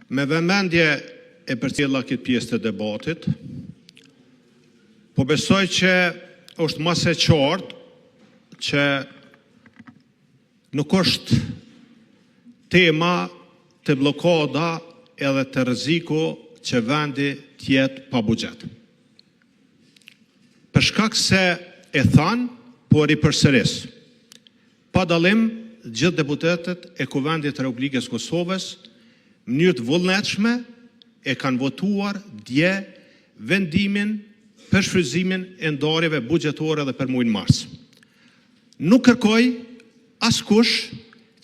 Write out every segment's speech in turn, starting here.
Me vëmendje e përcjella këtë pjesë të debatit, po besoj që është mas e qartë që nuk është tema të blokada edhe të rreziku që vendi tjetë pa buxhet. Për shkak se e thanë, por i përsëris. Pa dallim, gjithë deputetët e Kuvendit të Republikës Kosovës në mënyrë të vullnetshme e kanë votuar dje vendimin për shfrytëzimin e ndarjeve buxhetore dhe për muajin mars. Nuk kërkoj askush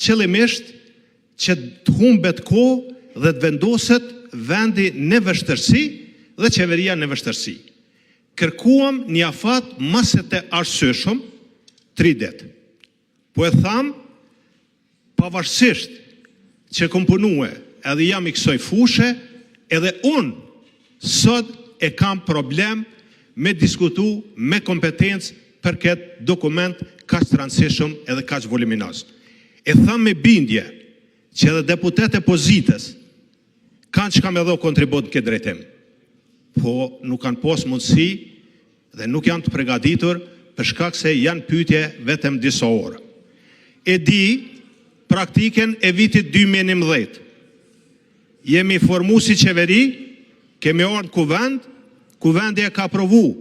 qëllimisht që të humbet kohë dhe të vendoset vendi në vështirësi dhe qeveria në vështirësi. Kërkuam një afat masë të arsyeshëm 3 ditë. Po e tham, pavarësisht që kom punue edhe jam i kësoj fushë, edhe unë sot e kam problem me diskutu me kompetencë për këtë dokument kaq të rëndësishëm edhe kaq voluminoz. E tham me bindje që edhe deputetë e pozitës kanë që kam edhe kontribut në këtë drejtim, po nuk kanë pas mundësi dhe nuk janë të përgatitur për shkak se janë pyetje vetëm disa orë. E di praktiken e vitit 2011. Jemi formu si qeveri, kemi ardhur në kuvend, kuvendi e ka aprovu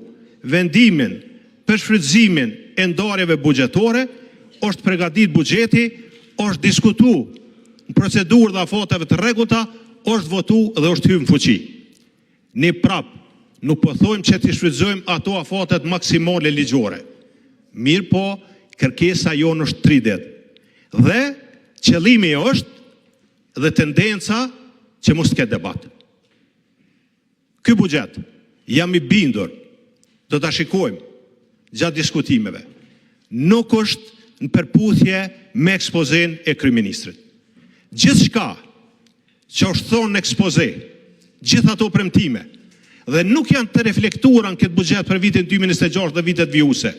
vendimin për shfrytëzimin e ndarjeve buxhetore, është përgatit buxheti, është diskutu në procedurë dhe afateve të rregullta, është votu dhe është hyrë në fuqi. Ne prap nuk po thojmë që të shfrytëzojmë ato afatet maksimale ligjore. Mirë po, kërkesa jonë është 3 ditë. Dhe qëllimi është dhe tendenca që mos të ketë debat. Ky buxhet, jam i bindur, do ta shikojmë gjatë diskutimeve. Nuk është në përputhje me ekspozen e kryeministrit. Gjithçka që është thonë në ekspoze, gjithë ato premtime, dhe nuk janë të reflektuara në këtë buxhet për vitin 2026 dhe vitet vijuse,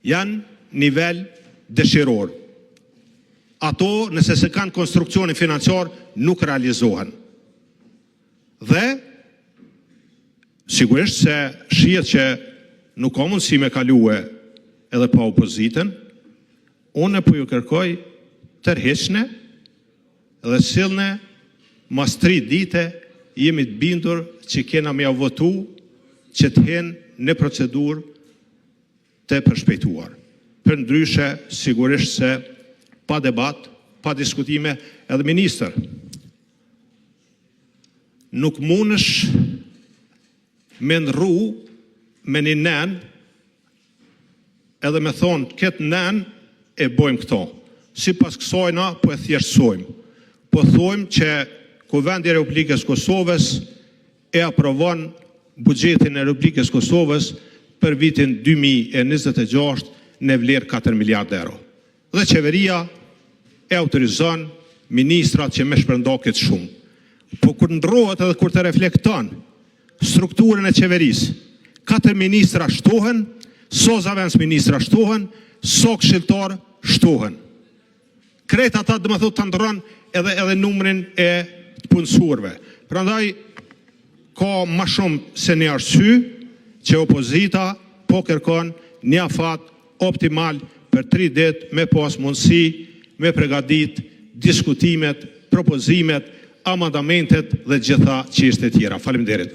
janë nivel dëshiror. Ato, nëse se kanë konstruksionin financiar, nuk realizohen. Dhe, sigurisht se shihet që nuk ka mundësi me kalue edhe pa opozitën, unë po ju kërkoj tërheqne dhe sillne mas 3 dite jemi të bindur që kena me votu që të henë në procedurë të përshpejtuar. Për ndryshe, sigurisht se pa debat, pa diskutime, edhe minister, nuk mundesh me ndrru me një nen edhe me thonë këtë nen e bojmë këto. Si pas kësajna, po e thjeshtsojmë. Po thojmë që Kuvendi i Republikës Kosovës e aprovon buxhetin e Republikës Kosovës për vitin 2026 në vlerë 4 miliardë euro. Dhe qeveria e autorizon ministrat që me shpërnda këtë shumë. Po kur ndrohet edhe kur të reflekton strukturën e qeverisë, 4 ministra shtohen, so zavens ministra shtohen, so këshilltar shtohen. Krejt ata dhe më thot të ndron edhe numrin e të punësurve. Prandaj, ka ma shumë se një arsye që opozita po kërkon një afat optimal për 3 ditë me pas mundësi, me përgatit diskutimet, propozimet, amandamentet dhe gjitha çështjet tjera. Faleminderit.